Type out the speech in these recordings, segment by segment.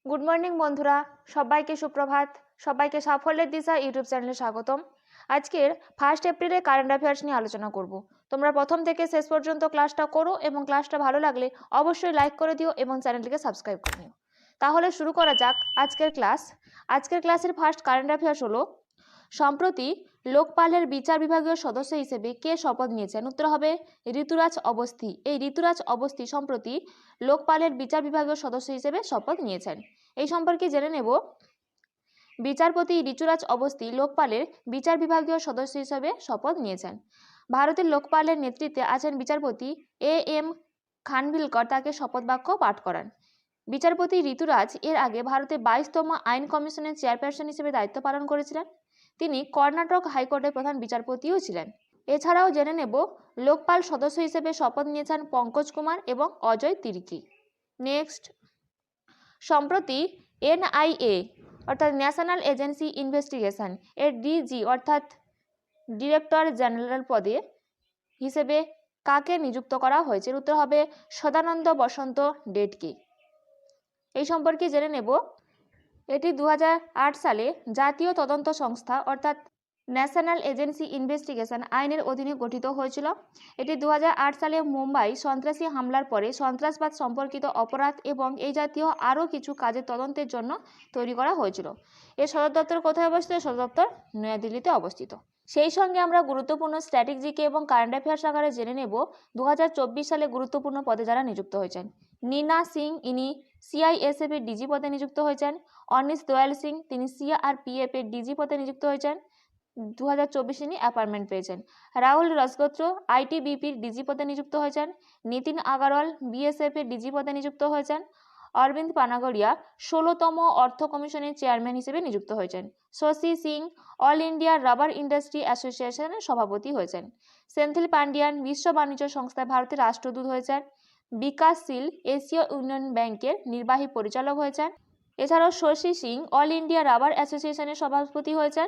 Good morning বন্ধুরা, সবাইকে সুপ্রভাত। সবাইকে সাফল্যের দিশা ইউটিউব চ্যানেলে স্বাগতম। আজকের 1 এপ্রিলে কারেন্ট অ্যাফেয়ার্স নিয়ে আলোচনা করব। তোমরা প্রথম থেকে শেষ পর্যন্ত ক্লাসটা করো এবং ক্লাসটা ভালো লাগলে অবশ্যই লাইক করে দিও এবং চ্যানেলটিকে সাবস্ক্রাইব করে নিও। তাহলে শুরু করা যাক আজকের ক্লাস। আজকের ক্লাসের ফার্স্ট কারেন্ট অ্যাফেয়ার্স হলো, সম্প্রতি লোকপালের বিচার বিভাগীয় সদস্য হিসেবে কে শপথ নিয়েছেন? উত্তর হবে ঋতুরাজ অবস্থি। এই ঋতুরাজ অবস্থি সম্প্রতি লোকপালের বিচার বিভাগীয় সদস্য হিসেবে শপথ নিয়েছেন। এই সম্পর্কে জেনে নেব। বিচারপতি ঋতুরাজ অবস্থি লোকপালের বিচার বিভাগীয় সদস্য হিসেবে শপথ নিয়েছেন। ভারতের লোকপালের নেতৃত্বে আছেন বিচারপতি এম খানভিলকর। তাকে শপথ বাক্য পাঠ করান। বিচারপতি ঋতুরাজ এর আগে ভারতের 22তম আইন কমিশনের চেয়ারপারসন হিসেবে দায়িত্ব পালন করেছিলেন। তিনি কর্ণাটক হাইকোর্টের প্রধান বিচারপতিও ছিলেন। এছাড়াও জেনে নেব, লোকপাল সদস্য হিসেবে শপথ নিয়েছেন পঙ্কজ কুমার এবং অজয় তির্কি। নেক্সট, সম্প্রতি এনআইএ অর্থাৎ ন্যাশনাল এজেন্সি ইনভেস্টিগেশন এর ডিজি অর্থাৎ ডিরেক্টর জেনারেল পদে হিসেবে কাকে নিযুক্ত করা হয়েছে? উত্তর হবে সদানন্দ বসন্ত ডেটকে। এই সম্পর্কে জেনে নেব। এটি 2008 সালে জাতীয় তদন্ত সংস্থা অর্থাৎ ন্যাশনাল এজেন্সি ইনভেস্টিগেশন আইনের অধীনে গঠিত হয়েছিল। এটি 2008 সালে মুম্বাই সন্ত্রাসী হামলার পরে সন্ত্রাসবাদ সম্পর্কিত অপরাধ এবং এই জাতীয় আরও কিছু কাজের তদন্তের জন্য তৈরি করা হয়েছিল। এর সদর দপ্তর কোথায় অবস্থিত? সদর দপ্তর নয়াদিল্লিতে অবস্থিত। সেই সঙ্গে আমরা গুরুত্বপূর্ণ স্ট্র্যাটেজিকে এবং কারেন্ট অ্যাফেয়ার্স আকারে জেনে নেব 2024 সালে গুরুত্বপূর্ণ পদে যারা নিযুক্ত হয়েছেন। নীনা সিং, ইনি সিআইএসএফ এর ডিজি পদে নিযুক্ত হয়েছেন। অনিশ দয়াল সিং, তিনি সিআরপিএফ এর ডিজি পদে নিযুক্ত হয়েছেন। 2024 ইনি অ্যাপয়েন্টমেন্ট পেয়েছেন। রাহুল রসগোত্র আইটিবিপির ডিজি পদে নিযুক্ত হয়েছেন। নিতিন আগারওয়াল বিএসএফ এর ডিজি পদে নিযুক্ত হয়েছেন। অরবিন্দ পানাগড়িয়া 16তম অর্থ কমিশনের চেয়ারম্যান হিসেবে নিযুক্ত হয়েছেন। Shashi Singh all India rubber industry অ্যাসোসিয়েশনের সভাপতি হয়েছেন। সেন্থিল পান্ডিয়ান বিশ্ব বাণিজ্য সংস্থায় ভারতের রাষ্ট্রদূত হয়েছেন। বিকাশশীল এশীয় ইউনিয়ন ব্যাংকের নির্বাহী পরিচালক হয়েছেন। এছাড়াও Shashi Singh all India rubber অ্যাসোসিয়েশনের সভাপতি হয়েছেন।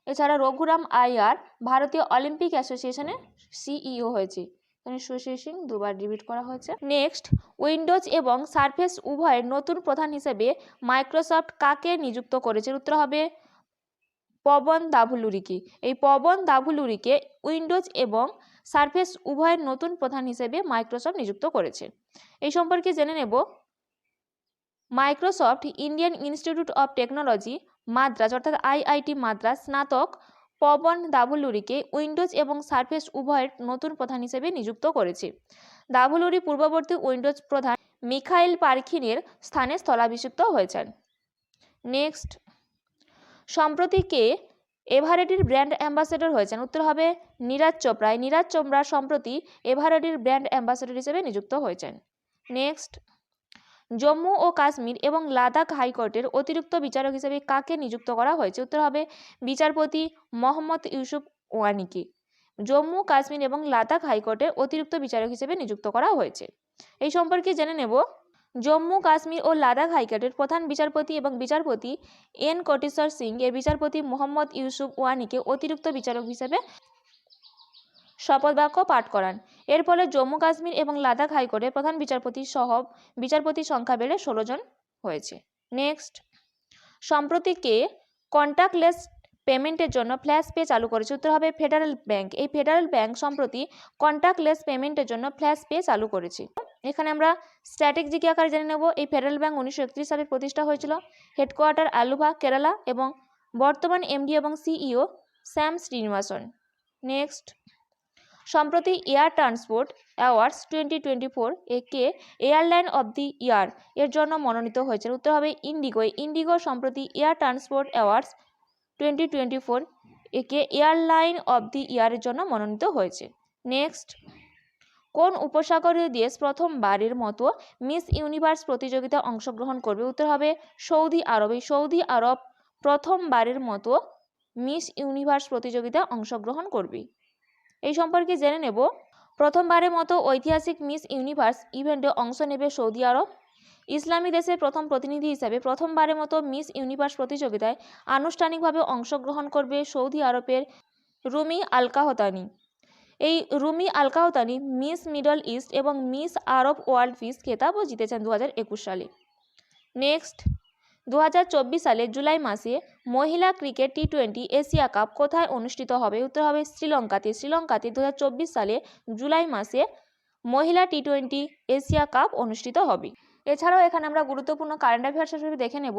এছাড়া রঘুরাম আইয়ার ভারতীয় অলিম্পিক অ্যাসোসিয়েশনের সিইও হয়েছে। শশী সিং দুবার রিপিট করা হয়েছে। নেক্সট, উইন্ডোজ এবং সারফেস উভয়ের নতুন প্রধান হিসেবে মাইক্রোসফট কাকে নিযুক্ত করেছে? উত্তর হবে পবন দাভুলুরিকে। এই পবন দাভুলুরিকে উইন্ডোজ এবং সারফেস উভয়ের নতুন প্রধান হিসেবে মাইক্রোসফট নিযুক্ত করেছে। এই সম্পর্কে জেনে নেব। Microsoft Indian institute of technology Madras অর্থাৎ আইআইটি মাদ্রাজ স্নাতক পবন দাভুলুরিকে উইন্ডোজ এবং সারফেস উভয়ের নতুন প্রধান হিসেবে নিযুক্ত করেছে। দাভুলুরি পূর্ববর্তী উইন্ডোজ প্রধান মিখাইল পারখিনের স্থানে স্থলাভিষিক্ত হয়েছেন। নেক্সট, সম্প্রতি কে এভারেডির ব্র্যান্ড অ্যাম্বাসেডর হয়েছেন? উত্তর হবে নীরাজ চোপড়া। নীরাজ চোপড়া সম্প্রতি এভারেডির ব্র্যান্ড অ্যাম্বাসেডর হিসেবে নিযুক্ত হয়েছেন। নেক্সট, জম্মু ও কাশ্মীর এবং লাদাখ হাইকোর্টের অতিরিক্ত বিচারক হিসেবে কাকে নিযুক্ত করা হয়েছে? উত্তর হবে বিচারপতি মোহাম্মদ ইউসুফ ওয়ানিকে। জম্মু কাশ্মীর এবং লাদাখ হাইকোর্টের অতিরিক্ত বিচারক হিসেবে নিযুক্ত করা হয়েছে। এই সম্পর্কে জেনে নেব। জম্মু কাশ্মীর ও লাদাখ হাইকোর্টের প্রধান বিচারপতি এবং বিচারপতি এন কোটেশ্বর সিং এর বিচারপতি মোহাম্মদ ইউসুফ ওয়ানিকে অতিরিক্ত বিচারক হিসেবে শপথ বাক্য পাঠ করান। এর ফলে জম্মু কাশ্মীর এবং লাদাখ হাইকোর্টের প্রধান বিচারপতি সহ বিচারপতির সংখ্যা বেড়ে 16 জন হয়েছে। নেক্সট, সম্প্রতি কে কন্ট্যাক্টলেস পেমেন্টের জন্য ফ্ল্যাশ পে চালু করেছে? উত্তর হবে ফেডারেল ব্যাংক। এই ফেডারেল ব্যাংক সম্প্রতি কন্ট্যাক্টলেস পেমেন্টের জন্য ফ্ল্যাশ পে চালু করেছে। এখানে আমরা স্ট্র্যাটেজিক আকারে জেনে নেব। এই ফেডারেল ব্যাংক 1931 সালে প্রতিষ্ঠা হয়েছিল। হেডকোয়ার্টার আলুভা, কেরালা এবং বর্তমান এমডি এবং সিইও শ্যাম শ্রীনিবাসন। নেক্সট, সম্প্রতি এয়ার ট্রান্সপোর্ট অ্যাওয়ার্ডস 2024 একে এয়ারলাইন অব দি ইয়ার এর জন্য মনোনীত হয়েছে। উত্তর হবে ইন্ডিগো। ইন্ডিগো সম্প্রতি এয়ার ট্রান্সপোর্ট অ্যাওয়ার্ডস 2024 একে এয়ারলাইন অব দি ইয়ারের জন্য মনোনীত হয়েছে। নেক্সট, কোন উপসাগরীয় দেশ প্রথমবারের মতো মিস ইউনিভার্স প্রতিযোগিতায় অংশগ্রহণ করবে? উত্তর হবে সৌদি আরব। এই সৌদি আরব প্রথমবারের মতো মিস ইউনিভার্স প্রতিযোগিতায় অংশগ্রহণ করবে। এই সম্পর্কে জেনে নেব। প্রথমবারের মতো ঐতিহাসিক মিস ইউনিভার্স ইভেন্টে অংশ নেবে সৌদি আরব। ইসলামী দেশের প্রথম প্রতিনিধি হিসাবে প্রথমবারের মতো মিস ইউনিভার্স প্রতিযোগিতায় আনুষ্ঠানিকভাবে অংশগ্রহণ করবে সৌদি আরবের রুমি আলকাহতানি। এই রুমি আলকাহতানি মিস মিডল ইস্ট এবং মিস আরব ওয়ার্ল্ড পিস খেতাবও জিতেছেন 2021 সালে। নেক্সট, 2024 সালে জুলাই মাসে মহিলা ক্রিকেট টি20 এশিয়া কাপ কোথায় অনুষ্ঠিত হবে? উত্তর হবে শ্রীলঙ্কাতে। 2024 সালে জুলাই মাসে মহিলা টি20 এশিয়া কাপ অনুষ্ঠিত হবে। এছাড়াও এখানে আমরা গুরুত্বপূর্ণ কারেন্ট অ্যাফেয়ার্স হিসেবে দেখে নেব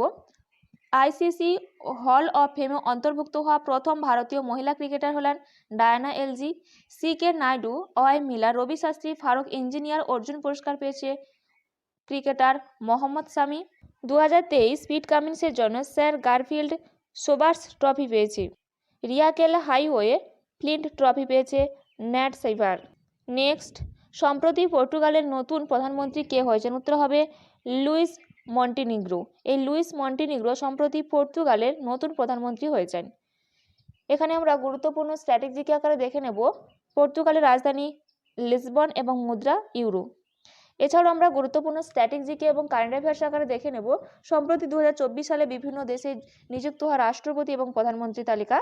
আইসিসি হল অফ ফেমে অন্তর্ভুক্ত হওয়া প্রথম ভারতীয় মহিলা ক্রিকেটার হলেন ডায়ানা এলজি। সি.কে. নাইডু, অয় মিলার, রবি শাস্ত্রী, ফারুক ইঞ্জিনিয়ার অর্জুন পুরস্কার পেয়েছে ক্রিকেটার মোহাম্মদ শামি। 2023 পিট কামিন্সের জন্য স্যার গারফিল্ড সোবার্স ট্রফি পেয়েছে। রিয়াকেল হাইওয়ে ফ্লিন্ট ট্রফি পেয়েছে ন্যাট সেইভার। নেক্সট, সম্প্রতি পর্তুগালের নতুন প্রধানমন্ত্রী কে হয়েছেন? উত্তর হবে লুইস মন্টিনিগ্রো। এই লুইস মন্টিনিগ্রো সম্প্রতি পর্তুগালের নতুন প্রধানমন্ত্রী হয়েছেন। এখানে আমরা গুরুত্বপূর্ণ স্ট্র্যাটেজিক আকারে দেখে নেব পর্তুগালের রাজধানী লিসবন এবং মুদ্রা ইউরো। এছাড়াও আমরা গুরুত্বপূর্ণ স্ট্র্যাটেজিক এবং কারেন্ট অ্যাফেয়ার্স আকারে দেখে নেব সম্প্রতি 2024 সালে বিভিন্ন দেশে নিযুক্ত হওয়া রাষ্ট্রপতি এবং প্রধানমন্ত্রী তালিকা।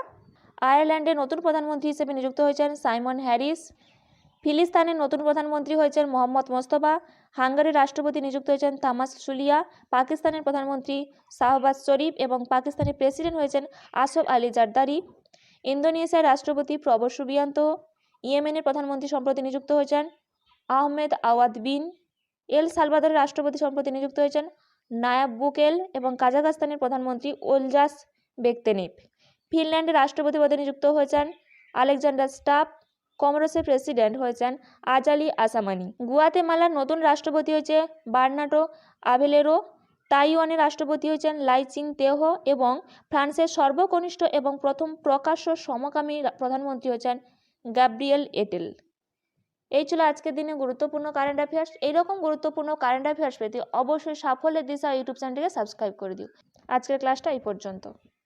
আয়ারল্যান্ডের নতুন প্রধানমন্ত্রী হিসেবে নিযুক্ত হয়েছেন সাইমন হ্যারিস। ফিলিস্তিনের নতুন প্রধানমন্ত্রী হয়েছেন মোহাম্মদ মোস্তফা। হাঙ্গেরির রাষ্ট্রপতি নিযুক্ত হয়েছেন তামাস সুলিয়া। পাকিস্তানের প্রধানমন্ত্রী শাহবাজ শরীফ এবং পাকিস্তানের প্রেসিডেন্ট হয়েছেন আসফ আলী জারদারি। ইন্দোনেশিয়ার রাষ্ট্রপতি প্রবো সুবিয়ান্তো। ইয়েমেনের প্রধানমন্ত্রী সম্প্রতি নিযুক্ত হয়েছেন আহমেদ আওয়াদ বিন। এল সালভাদরের রাষ্ট্রপতি সম্প্রতি নিযুক্ত হয়েছেন নায়াব বুকেল এবং কাজাখস্তানের প্রধানমন্ত্রী ওলজাস বেকতেনিভ। ফিনল্যান্ডের রাষ্ট্রপতি পদে নিযুক্ত হয়েছেন আলেকজান্ডার স্টাপ। কমোরসের প্রেসিডেন্ট হয়েছেন আজালি আসামানি। গুয়াতেমালার নতুন রাষ্ট্রপতি হয়েছে বার্নার্ডো আভেলেরো। তাইওয়ানের রাষ্ট্রপতি হয়েছেন লাই চিং তেহ এবং ফ্রান্সের সর্বকনিষ্ঠ এবং প্রথম প্রকাশ্য সমকামী প্রধানমন্ত্রী হয়েছেন গ্যাব্রিয়েল এটেল। এই ছিল আজকের দিনে গুরুত্বপূর্ণ কারেন্ট অ্যাফেয়ার্স। এইরকম গুরুত্বপূর্ণ কারেন্ট অ্যাফেয়ার্স পেতে অবশ্যই সাফল্যের দিশা ইউটিউব চ্যানেলটিকে সাবস্ক্রাইব করে দিও। আজকের ক্লাসটা এই পর্যন্ত।